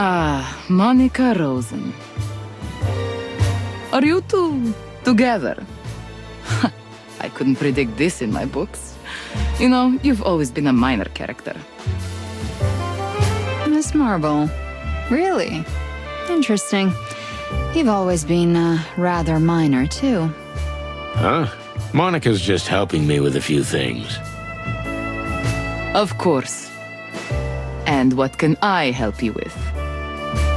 Ah, Monica Rosen. Are you two together? I couldn't predict this in my books. You know, you've always been a minor character. Miss Marble. Really? Interesting. You've always been, rather minor, too. Huh? Monica's just helping me with a few things. Of course. And what can I help you with?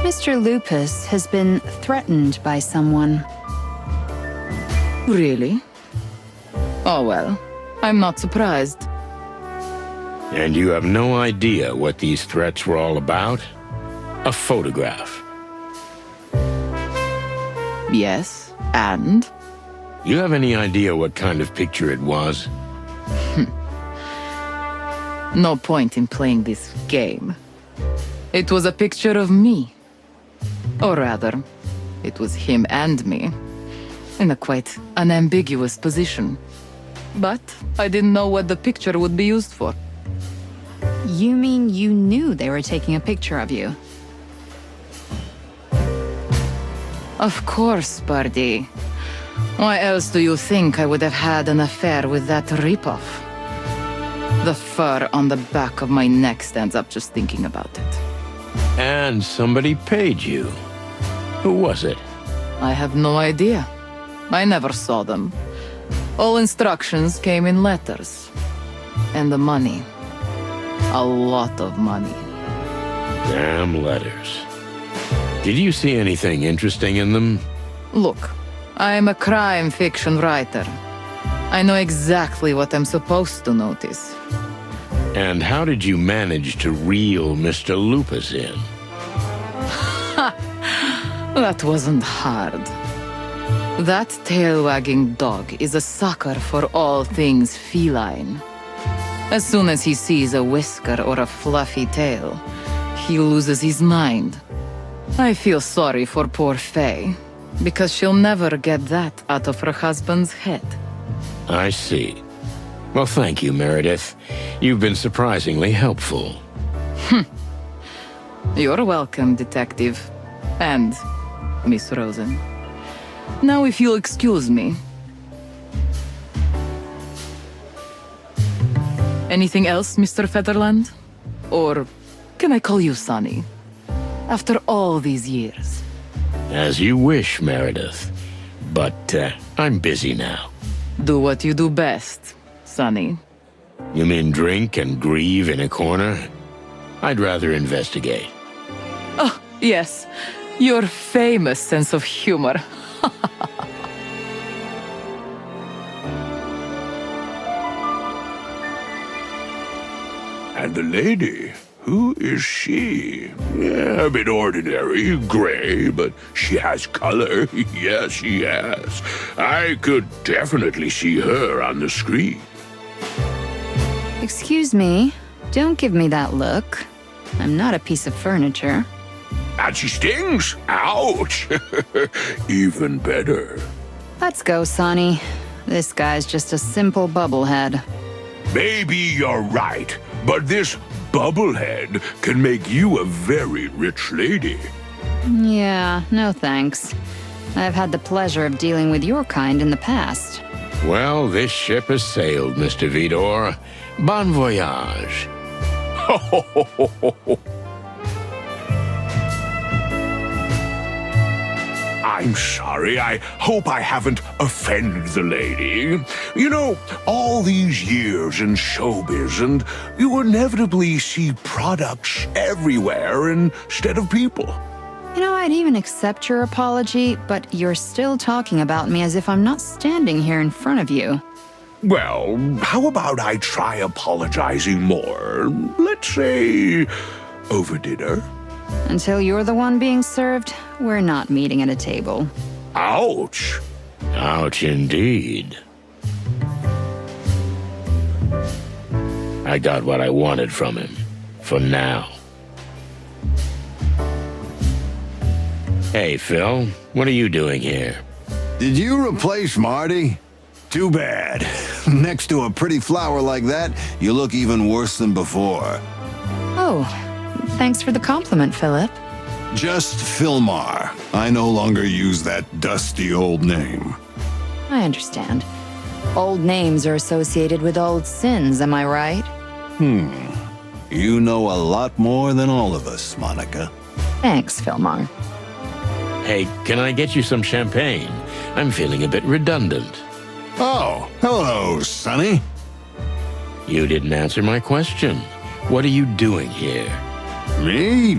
Mr. Lupus has been threatened by someone. Really? Oh well, I'm not surprised. And you have no idea what these threats were all about? A photograph. Yes, and? You have any idea what kind of picture it was? No point in playing this game. It was a picture of me. Or rather, it was him and me, in a quite unambiguous position. But I didn't know what the picture would be used for. You mean you knew they were taking a picture of you? Of course, Birdie. Why else do you think I would have had an affair with that ripoff? The fur on the back of my neck stands up just thinking about it. And somebody paid you. Who was it? I have no idea. I never saw them. All instructions came in letters. And the money. A lot of money. Damn letters. Did you see anything interesting in them? Look, I am a crime fiction writer. I know exactly what I'm supposed to notice. And how did you manage to reel Mr. Lupus in? That wasn't hard. That tail-wagging dog is a sucker for all things feline. As soon as he sees a whisker or a fluffy tail, he loses his mind. I feel sorry for poor Faye, because she'll never get that out of her husband's head. I see. Well, thank you, Meredith. You've been surprisingly helpful. You're welcome, Detective. And Miss Rosen. Now, if you'll excuse me. Anything else, Mr. Featherland? Or can I call you Sonny? After all these years. As you wish, Meredith. But I'm busy now. Do what you do best, Sonny. You mean drink and grieve in a corner? I'd rather investigate. Oh, yes. Your famous sense of humor. And the lady, who is she? Yeah, a bit ordinary, gray, but she has color. Yes, she has. I could definitely see her on the screen. Excuse me. Don't give me that look. I'm not a piece of furniture. And she stings? Ouch! Even better. Let's go, Sonny. This guy's just a simple bubblehead. Maybe you're right, but this bubblehead can make you a very rich lady. Yeah, no thanks. I've had the pleasure of dealing with your kind in the past. Well, this ship has sailed, Mr. Vidor. Bon voyage. I'm sorry. I hope I haven't offended the lady. You know, all these years in showbiz, and you inevitably see products everywhere instead of people. You know, I'd even accept your apology, but you're still talking about me as if I'm not standing here in front of you. Well, how about I try apologizing more? Let's say over dinner? Until you're the one being served, we're not meeting at a table. Ouch! Ouch indeed. I got what I wanted from him. For now. Hey, Phil. What are you doing here? Did you replace Marty? Too bad. Next to a pretty flower like that, you look even worse than before. Oh, thanks for the compliment, Philip. Just Filmar. I no longer use that dusty old name. I understand. Old names are associated with old sins, am I right? You know a lot more than all of us, Monica. Thanks, Filmar. Hey, can I get you some champagne? I'm feeling a bit redundant. Oh, hello, Sonny. You didn't answer my question. What are you doing here? Me?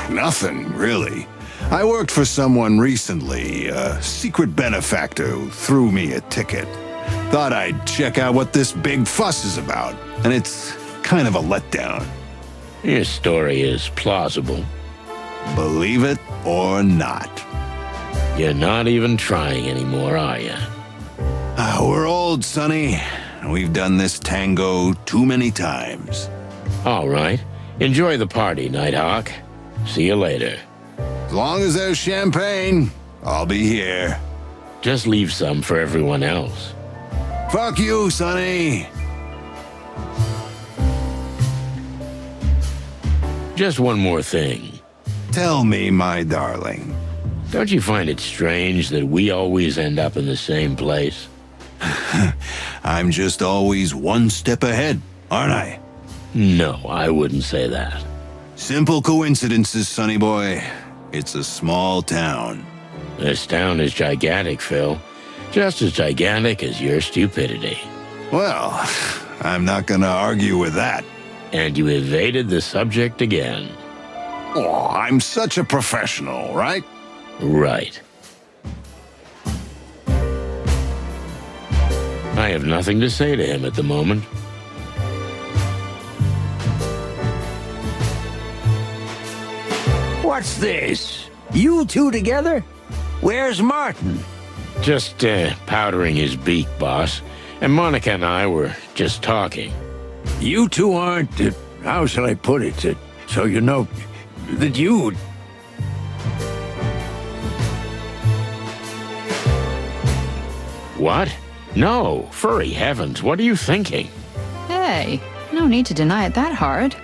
Nothing, really. I worked for someone recently, a secret benefactor who threw me a ticket. Thought I'd check out what this big fuss is about, and it's kind of a letdown. Your story is plausible. Believe it or not. You're not even trying anymore, are you? We're old, Sonny. We've done this tango too many times. All right. Enjoy the party, Nighthawk. See you later. As long as there's champagne, I'll be here. Just leave some for everyone else. Fuck you, Sonny. Just one more thing. Tell me, my darling. Don't you find it strange that we always end up in the same place? I'm just always one step ahead, aren't I? No, I wouldn't say that. Simple coincidences, Sonny boy. It's a small town. This town is gigantic, Phil. Just as gigantic as your stupidity. Well, I'm not gonna argue with that. And you evaded the subject again. Oh, I'm such a professional, right? Right. I have nothing to say to him at the moment. What's this? You two together? Where's Martin? Just powdering his beak, boss. And Monica and I were just talking. You two aren't, how shall I put it, so you know that you... What? No, furry heavens, what are you thinking? Hey, no need to deny it that hard.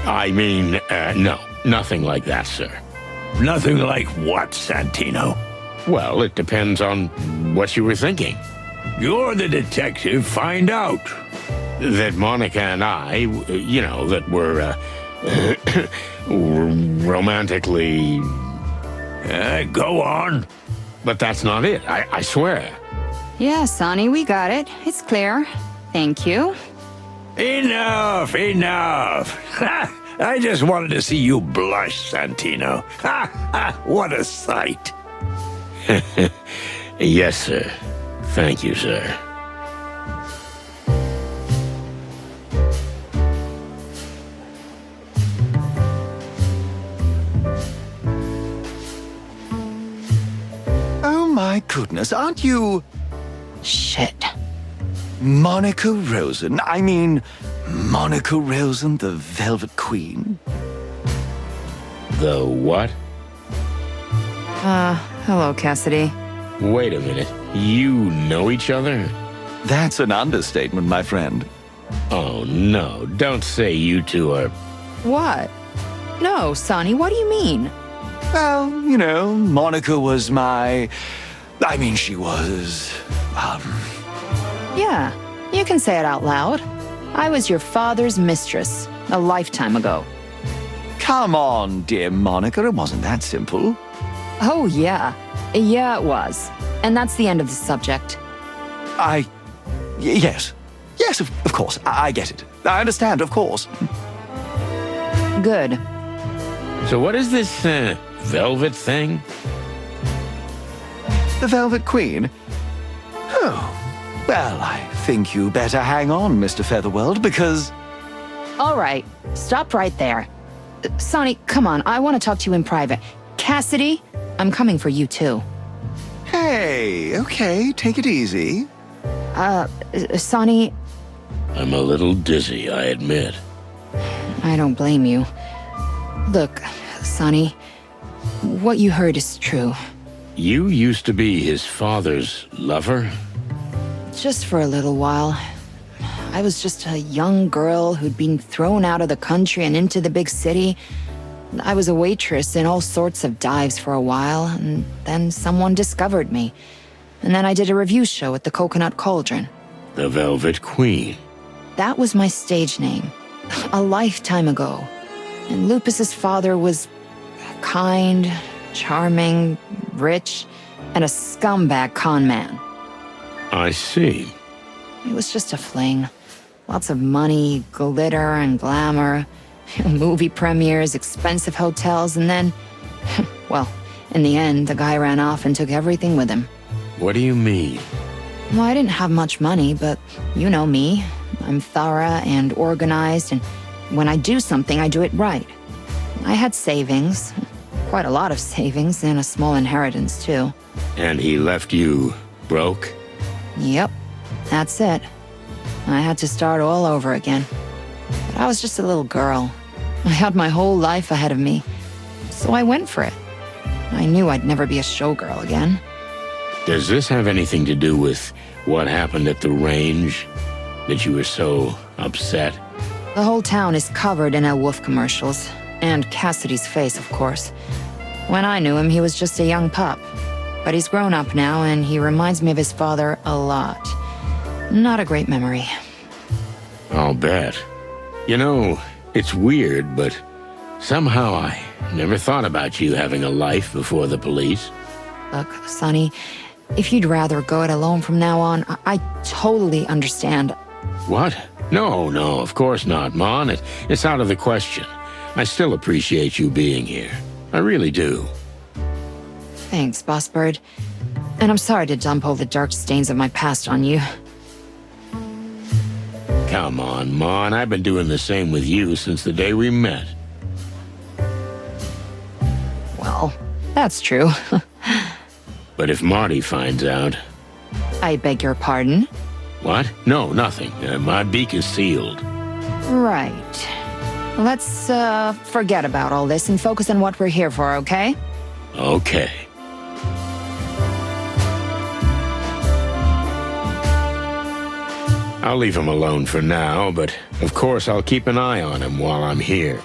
I mean, no, nothing like that, sir. Nothing like what, Santino? Well, it depends on what you were thinking. You're the detective, find out. That Monica and I, that we're, romantically... Go on. But that's not it, I swear. Yeah, Sonny, we got it. It's clear. Thank you. Enough, enough. I just wanted to see you blush, Santino. What a sight. Yes, sir. Thank you, sir. Oh my goodness, aren't you Shit. Monica Rosen? I mean, Monica Rosen, the Velvet Queen? The what? Hello, Cassidy. Wait a minute. You know each other? That's an understatement, my friend. Oh, no. Don't say you two are... What? No, Sonny, what do you mean? Well, Monica was she was, Yeah, you can say it out loud. I was your father's mistress a lifetime ago. Come on, dear Monica, it wasn't that simple. Oh, yeah. Yeah, it was. And that's the end of the subject. Yes. Yes, of course, I get it. I understand, of course. Good. So what is this, velvet thing? The Velvet Queen? Oh, well, I think you better hang on, Mr. Featherworld, because... All right, stop right there. Sonny, come on, I want to talk to you in private. Cassidy, I'm coming for you too. Hey, okay, take it easy. Sonny, I'm a little dizzy, I admit. I don't blame you. Look, Sonny, what you heard is true. You used to be his father's lover? Just for a little while. I was just a young girl who'd been thrown out of the country and into the big city. I was a waitress in all sorts of dives for a while, and then someone discovered me. And then I did a review show at the Coconut Cauldron. The Velvet Queen. That was my stage name, a lifetime ago. And Lupus's father was kind, charming, rich, and a scumbag con man. I see. It was just a fling. Lots of money, glitter, and glamour. Movie premieres, expensive hotels, and then... well, in the end, the guy ran off and took everything with him. What do you mean? Well, I didn't have much money, but you know me. I'm thorough and organized, and when I do something, I do it right. I had savings. Quite a lot of savings, and a small inheritance, too. And he left you broke? Yep, that's it. I had to start all over again. But I was just a little girl. I had my whole life ahead of me, so I went for it. I knew I'd never be a showgirl again. Does this have anything to do with what happened at the range? That you were so upset? The whole town is covered in El Wolf commercials, and Cassidy's face, of course. When I knew him, he was just a young pup. But he's grown up now, and he reminds me of his father a lot. Not a great memory. I'll bet. You know, it's weird, but somehow I never thought about you having a life before the police. Look, Sonny, if you'd rather go it alone from now on, I totally understand. What? No, of course not, Mon. It's out of the question. I still appreciate you being here. I really do. Thanks, Boss Bird. And I'm sorry to dump all the dark stains of my past on you. Come on, Mon. I've been doing the same with you since the day we met. Well, that's true. But if Marty finds out... I beg your pardon? What? No, nothing. My beak is sealed. Right. Let's, forget about all this and focus on what we're here for, okay? Okay. I'll leave him alone for now, but of course I'll keep an eye on him while I'm here.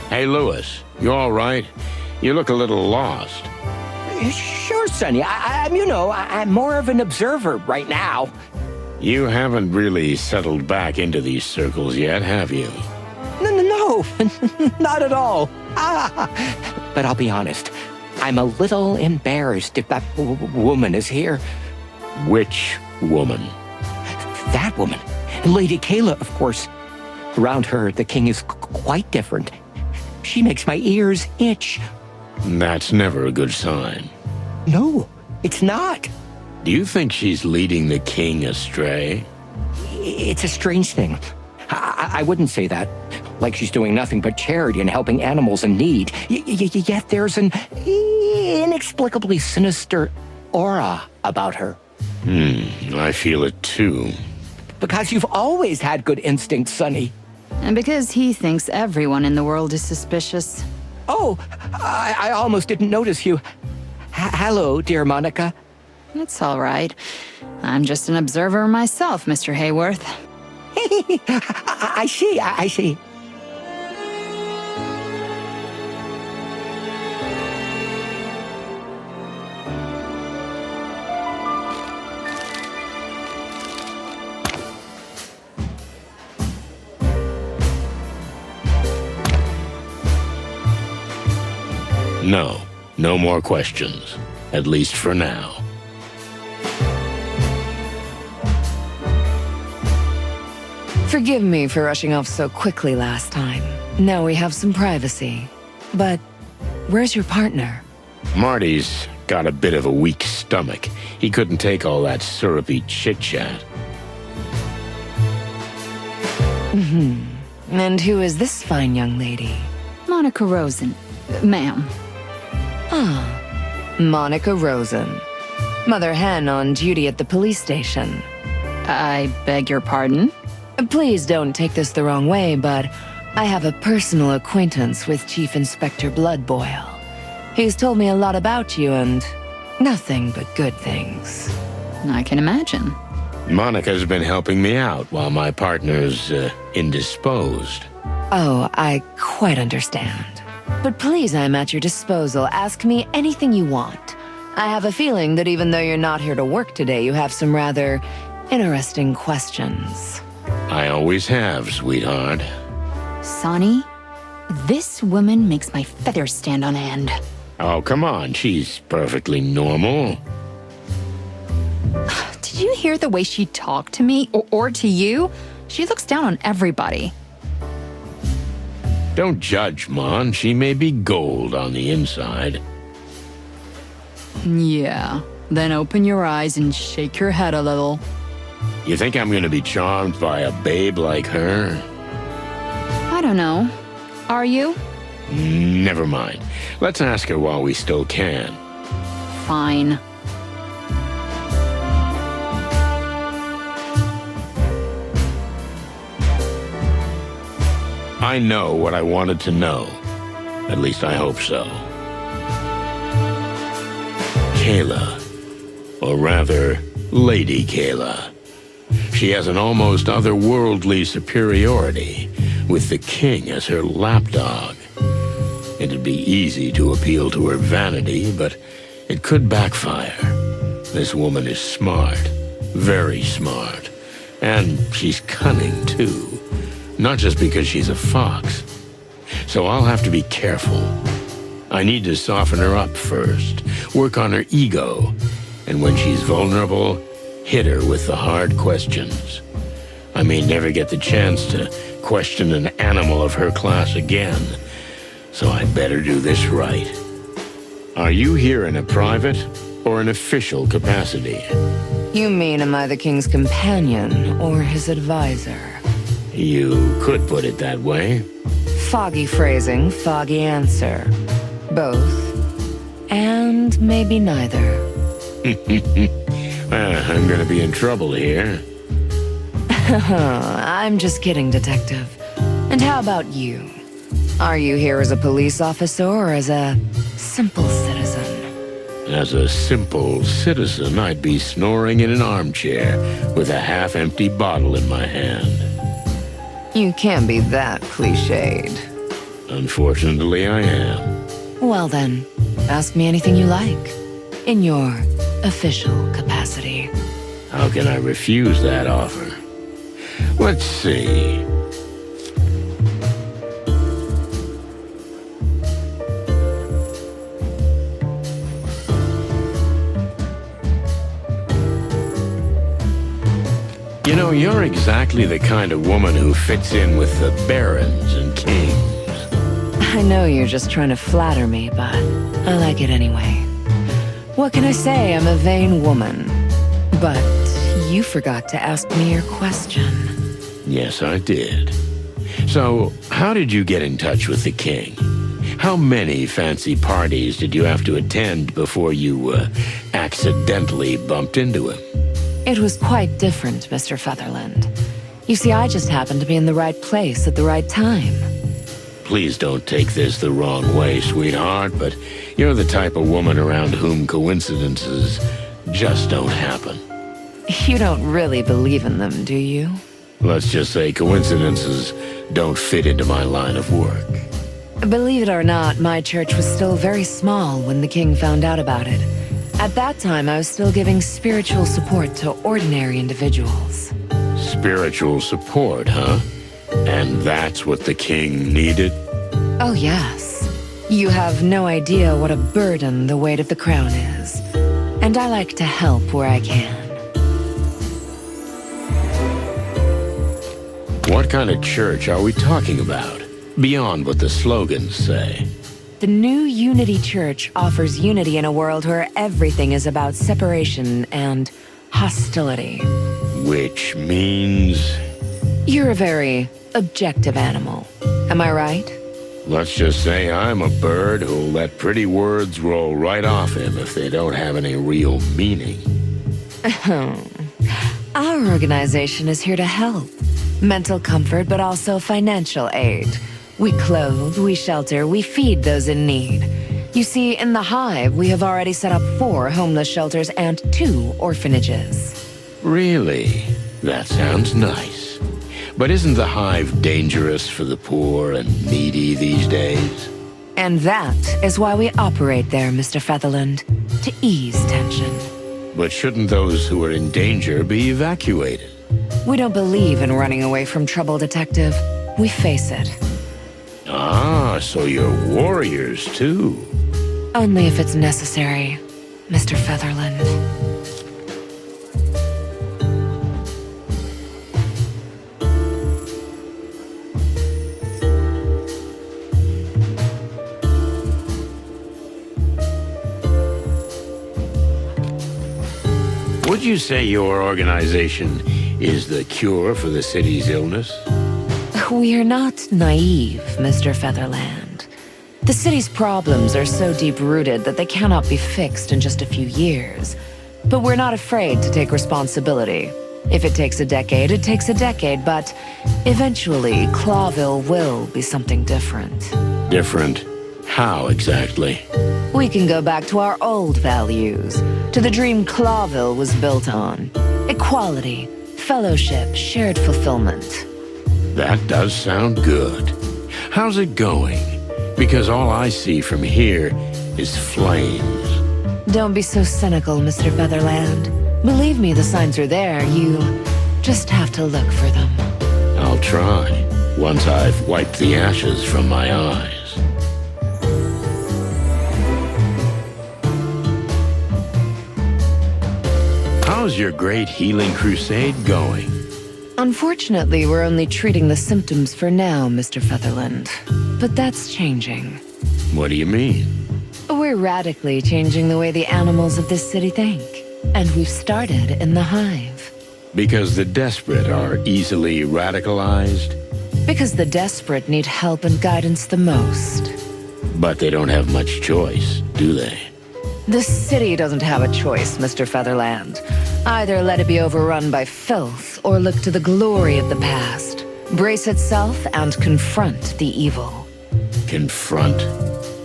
Hey, Lewis, you all right? You look a little lost. Sure, Sonny. I'm more of an observer right now. You haven't really settled back into these circles yet, have you? No, not at all. But I'll be honest, I'm a little embarrassed if that woman is here. Which woman? That woman. Lady Kayla, of course. Around her, the king is quite different. She makes my ears itch. That's never a good sign. No, it's not. Do you think she's leading the king astray? It's a strange thing. I wouldn't say that. Like she's doing nothing but charity and helping animals in need. Yet there's an inexplicably sinister aura about her. I feel it too. Because you've always had good instincts, Sonny. And because he thinks everyone in the world is suspicious. Oh, I almost didn't notice you. Hello, dear Monica. It's all right. I'm just an observer myself, Mr. Hayworth. I see. No more questions. At least for now. Forgive me for rushing off so quickly last time. Now we have some privacy. But where's your partner? Marty's got a bit of a weak stomach. He couldn't take all that syrupy chit-chat. And who is this fine young lady? Monica Rosen. Ma'am. Monica Rosen. Mother Hen on duty at the police station. I beg your pardon? Please don't take this the wrong way, but I have a personal acquaintance with Chief Inspector Bloodboil. He's told me a lot about you and nothing but good things. I can imagine. Monica's been helping me out while my partner's indisposed. Oh, I quite understand. But please, I'm at your disposal. Ask me anything you want. I have a feeling that even though you're not here to work today, you have some rather interesting questions. I always have, sweetheart. Sonny, this woman makes my feathers stand on end. Oh, come on, she's perfectly normal. Did you hear the way she talked to me or to you? She looks down on everybody. Don't judge, Mon. She may be gold on the inside. Yeah, then open your eyes and shake your head a little. You think I'm gonna be charmed by a babe like her? I don't know. Are you? Never mind. Let's ask her while we still can. Fine. I know what I wanted to know. At least I hope so. Kayla. Or rather, Lady Kayla. She has an almost otherworldly superiority, with the king as her lapdog. It'd be easy to appeal to her vanity, but it could backfire. This woman is smart. Very smart. And she's cunning, too. Not just because she's a fox. So I'll have to be careful. I need to soften her up first, work on her ego, and when she's vulnerable, hit her with the hard questions. I may never get the chance to question an animal of her class again, so I'd better do this right. Are you here in a private or an official capacity? You mean, am I the king's companion or his advisor? You could put it that way. Foggy phrasing, foggy answer. Both. And maybe neither. I'm gonna be in trouble here. I'm just kidding, Detective. And how about you? Are you here as a police officer or as a simple citizen? As a simple citizen, I'd be snoring in an armchair with a half-empty bottle in my hand. You can't be that cliched. Unfortunately, I am. Well then, ask me anything you like. In your official capacity. How can I refuse that offer? Let's see. You know, you're exactly the kind of woman who fits in with the barons and kings. I know you're just trying to flatter me, but I like it anyway. What can I say? I'm a vain woman. But you forgot to ask me your question. Yes, I did. So, how did you get in touch with the king? How many fancy parties did you have to attend before you, accidentally bumped into him? It was quite different, Mr. Featherland. You see, I just happened to be in the right place at the right time. Please don't take this the wrong way, sweetheart, but you're the type of woman around whom coincidences just don't happen. You don't really believe in them, do you? Let's just say coincidences don't fit into my line of work. Believe it or not, my church was still very small when the king found out about it. At that time, I was still giving spiritual support to ordinary individuals. Spiritual support, huh? And that's what the king needed? Oh, yes. You have no idea what a burden the weight of the crown is. And I like to help where I can. What kind of church are we talking about? Beyond what the slogans say. The new Unity Church offers unity in a world where everything is about separation and hostility. Which means... You're a very objective animal. Am I right? Let's just say I'm a bird who'll let pretty words roll right off him if they don't have any real meaning. Our organization is here to help. Mental comfort, but also financial aid. We clothe, we shelter, we feed those in need. You see, in the HIVE, we have already set up 4 homeless shelters and 2 orphanages. Really? That sounds nice. But isn't the Hive dangerous for the poor and needy these days? And that is why we operate there, Mr. Featherland, to ease tension. But shouldn't those who are in danger be evacuated? We don't believe in running away from trouble, Detective. We face it. Ah, so you're warriors too. Only if it's necessary, Mr. Featherland. Would you say your organization is the cure for the city's illness? We're not naive, Mr. Featherland. The city's problems are so deep-rooted that they cannot be fixed in just a few years. But we're not afraid to take responsibility. If it takes a decade, it takes a decade, but eventually, Clawville will be something different. Different? How exactly? We can go back to our old values, to the dream Clawville was built on. Equality, fellowship, shared fulfillment. That does sound good. How's it going? Because all I see from here is flames. Don't be so cynical, Mr. Featherland. Believe me, the signs are there. You just have to look for them. I'll try, once I've wiped the ashes from my eyes. How's your great healing crusade going? Unfortunately, we're only treating the symptoms for now, Mr. Featherland. But that's changing. What do you mean? We're radically changing the way the animals of this city think. And we've started in the Hive. Because the desperate are easily radicalized? Because the desperate need help and guidance the most. But they don't have much choice, do they? The city doesn't have a choice, Mr. Featherland. Either let it be overrun by filth, or look to the glory of the past. Brace itself and confront the evil. Confront?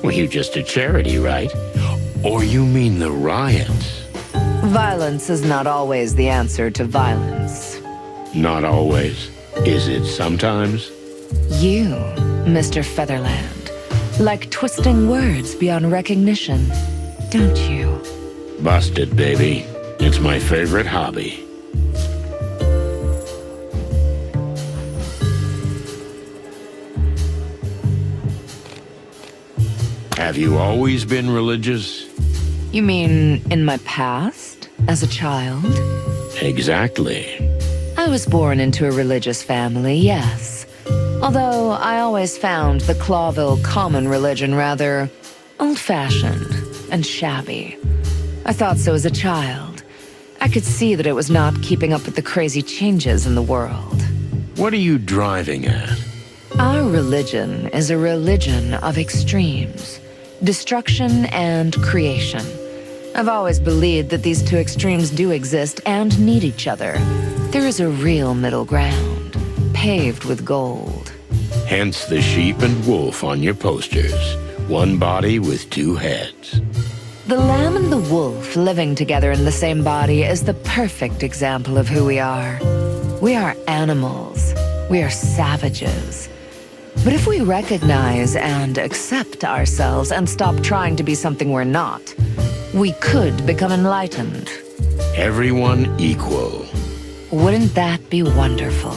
Well, you're just a charity, right? Or you mean the riots? Violence is not always the answer to violence. Not always. Is it sometimes? You, Mr. Featherland, like twisting words beyond recognition, don't you? Busted, baby. It's my favorite hobby. Have you always been religious? You mean in my past, as a child? Exactly. I was born into a religious family, yes. Although I always found the Clawville common religion rather old-fashioned and shabby. I thought so as a child. I could see that it was not keeping up with the crazy changes in the world. What are you driving at? Our religion is a religion of extremes. Destruction and creation. I've always believed that these two extremes do exist and need each other. There is a real middle ground, paved with gold. Hence the sheep and wolf on your posters. One body with two heads. The lamb and the wolf living together in the same body is the perfect example of who we are. We are animals. We are savages. But if we recognize and accept ourselves and stop trying to be something we're not, we could become enlightened. Everyone equal. Wouldn't that be wonderful?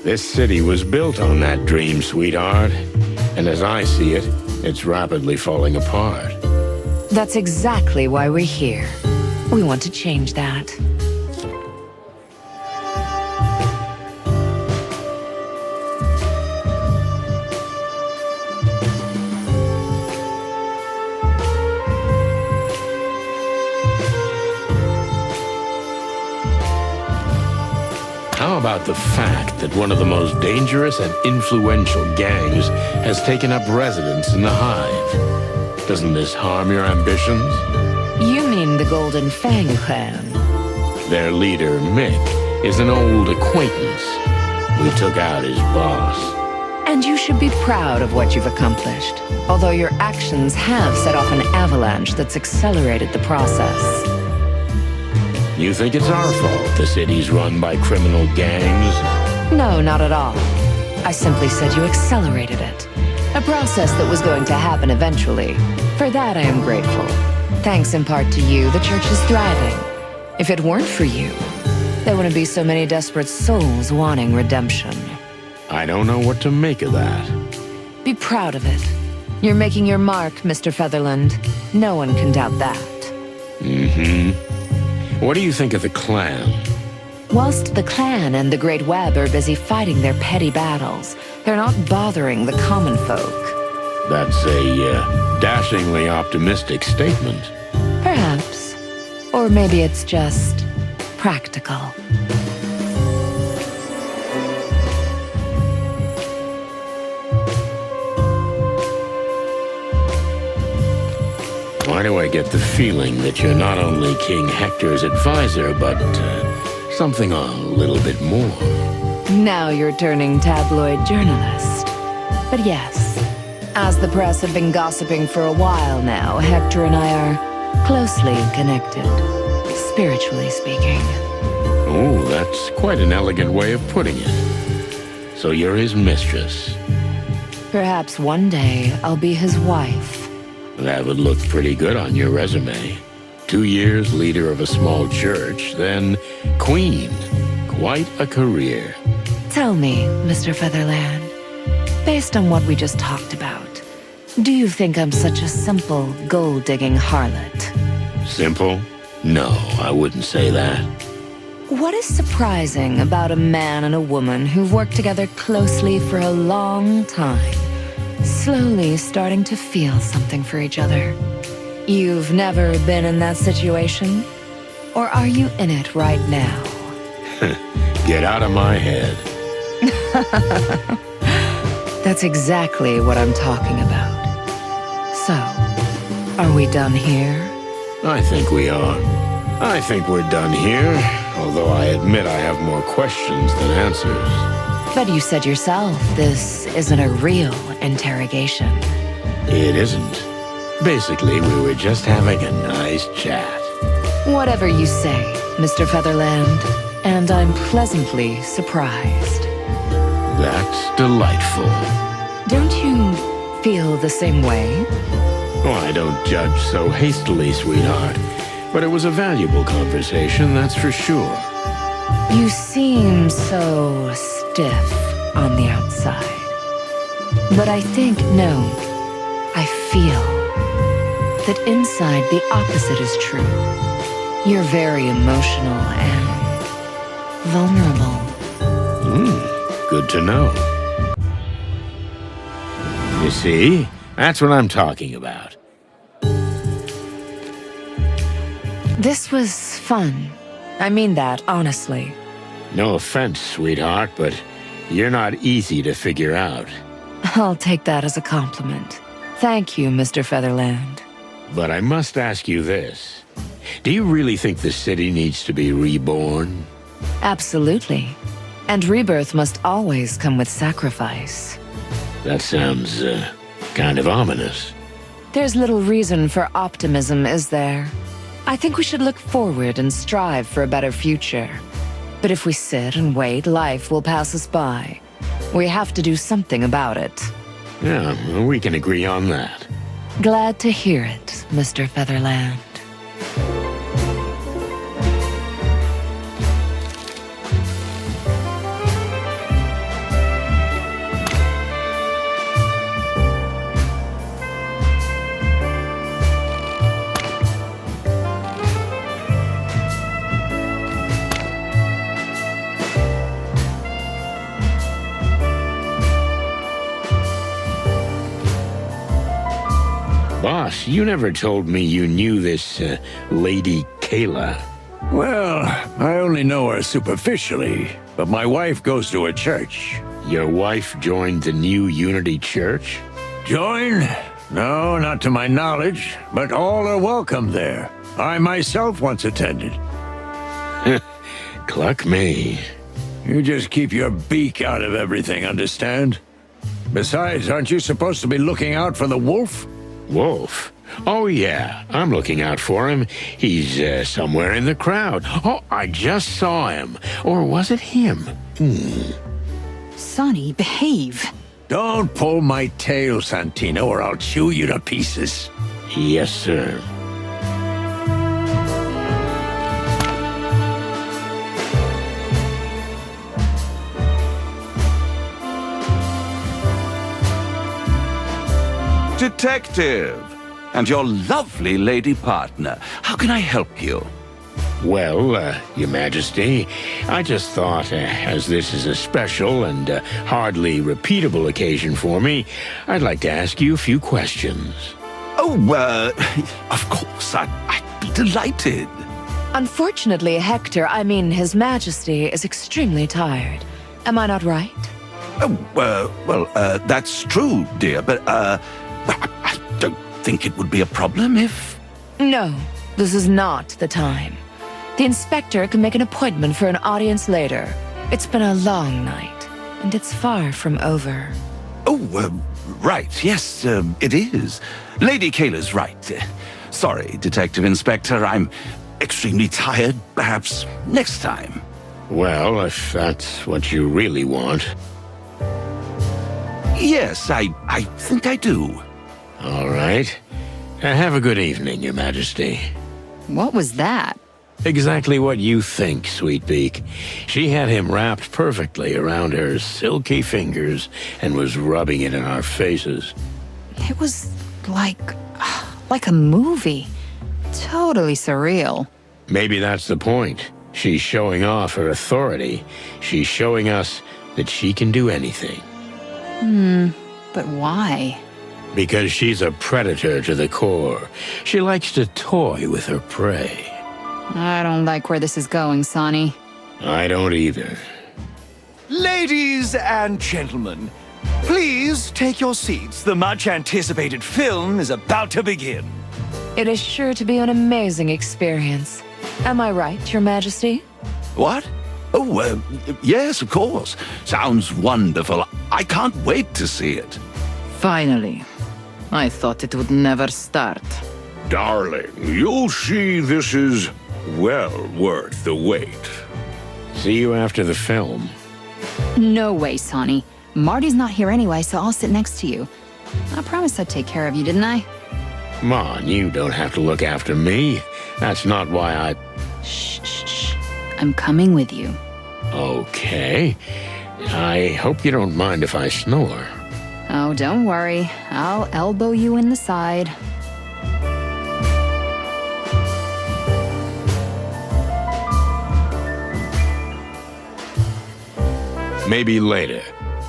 This city was built on that dream, sweetheart. And as I see it, it's rapidly falling apart. That's exactly why we're here. We want to change that. How about the fact that one of the most dangerous and influential gangs has taken up residence in the Hive? Doesn't this harm your ambitions? You mean the Golden Fang Clan? Their leader, Mick, is an old acquaintance. We took out his boss. And you should be proud of what you've accomplished, although your actions have set off an avalanche that's accelerated the process. You think it's our fault the city's run by criminal gangs? No, not at all. I simply said you accelerated it. A process that was going to happen eventually. For that, I am grateful. Thanks in part to you, the church is thriving. If it weren't for you, there wouldn't be so many desperate souls wanting redemption. I don't know what to make of that. Be proud of it. You're making your mark, Mr. Featherland. No one can doubt that. What do you think of the clan? Whilst the clan and the Great Web are busy fighting their petty battles, they're not bothering the common folk. That's a dashingly optimistic statement. Perhaps. Or maybe it's just practical. Why do I get the feeling that you're not only King Hector's advisor, but something a little bit more? Now you're turning tabloid journalist. But yes, as the press have been gossiping for a while now, Hector and I are closely connected, spiritually speaking. Oh, that's quite an elegant way of putting it. So you're his mistress. Perhaps one day I'll be his wife. That would look pretty good on your resume. 2 years leader of a small church, then queen. Quite a career. Tell me, Mr. Featherland, based on what we just talked about, do you think I'm such a simple, gold-digging harlot? Simple? No, I wouldn't say that. What is surprising about a man and a woman who've worked together closely for a long time, slowly starting to feel something for each other? You've never been in that situation? Or are you in it right now? Get out of my head. That's exactly what I'm talking about. So, are we done here? I think we are. I think we're done here, although I admit I have more questions than answers. But you said yourself, this isn't a real interrogation. It isn't. Basically, we were just having a nice chat. Whatever you say, Mr. Featherland, and I'm pleasantly surprised. That's delightful. Don't you feel the same way? Oh, I don't judge so hastily, sweetheart. But it was a valuable conversation, that's for sure. You seem so stiff on the outside. But I think, no, I feel that inside the opposite is true. You're very emotional and vulnerable. Good to know. You see, that's what I'm talking about. This was fun. I mean that, honestly. No offense, sweetheart, but you're not easy to figure out. I'll take that as a compliment. Thank you, Mr. Featherland. But I must ask you this. Do you really think the city needs to be reborn? Absolutely. And rebirth must always come with sacrifice. That sounds, kind of ominous. There's little reason for optimism, is there? I think we should look forward and strive for a better future. But if we sit and wait, life will pass us by. We have to do something about it. Yeah, we can agree on that. Glad to hear it, Mr. Featherland. Boss, you never told me you knew this, Lady Kayla. Well, I only know her superficially, but my wife goes to a church. Your wife joined the new Unity Church? Join? No, not to my knowledge, but all are welcome there. I myself once attended. Cluck me. You just keep your beak out of everything, understand? Besides, aren't you supposed to be looking out for the wolf? Wolf? Oh, yeah, I'm looking out for him. He's somewhere in the crowd. Oh, I just saw him. Or was it him? Sonny, behave. Don't pull my tail, Santino, or I'll chew you to pieces. Yes, sir. Detective! And your lovely lady partner. How can I help you? Well, Your Majesty, I just thought, as this is a special and hardly repeatable occasion for me, I'd like to ask you a few questions. Oh, of course, I'd be delighted. Unfortunately, Hector, I mean His Majesty, is extremely tired. Am I not right? Oh, that's true, dear, but, I don't think it would be a problem if... No, this is not the time. The inspector can make an appointment for an audience later. It's been a long night, and it's far from over. Oh, right, yes, it is. Lady Kayla's right. Sorry, Detective Inspector, I'm extremely tired. Perhaps next time. Well, if that's what you really want. Yes, I think I do. All right. Have a good evening, Your Majesty. What was that? Exactly what you think, Sweet Beak. She had him wrapped perfectly around her silky fingers and was rubbing it in our faces. It was like a movie. Totally surreal. Maybe that's the point. She's showing off her authority. She's showing us that she can do anything. But why? Because she's a predator to the core. She likes to toy with her prey. I don't like where this is going, Sonny. I don't either. Ladies and gentlemen, please take your seats. The much-anticipated film is about to begin. It is sure to be an amazing experience. Am I right, Your Majesty? What? Oh, yes, of course. Sounds wonderful. I can't wait to see it. Finally. I thought it would never start. Darling, you'll see this is well worth the wait. See you after the film. No way, Sonny. Marty's not here anyway, so I'll sit next to you. I promised I'd take care of you, didn't I? Come on, you don't have to look after me. That's not why I... Shh, shh, shh. I'm coming with you. Okay. I hope you don't mind if I snore. Oh, don't worry. I'll elbow you in the side. Maybe later.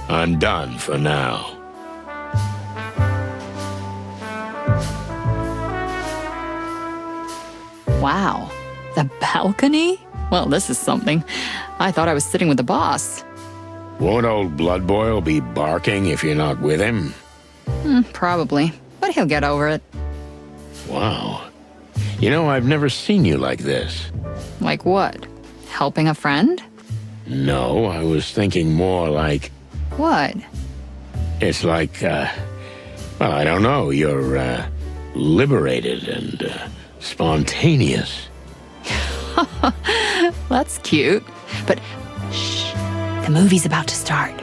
I'm done for now. Wow. The balcony? Well, this is something. I thought I was sitting with the boss. Won't old Bloodboil be barking if you're not with him? Probably. But he'll get over it. Wow. You know, I've never seen you like this. Like what? Helping a friend? No, I was thinking more like... What? It's like, well, I don't know. You're, liberated and, spontaneous. That's cute. But shh, the movie's about to start.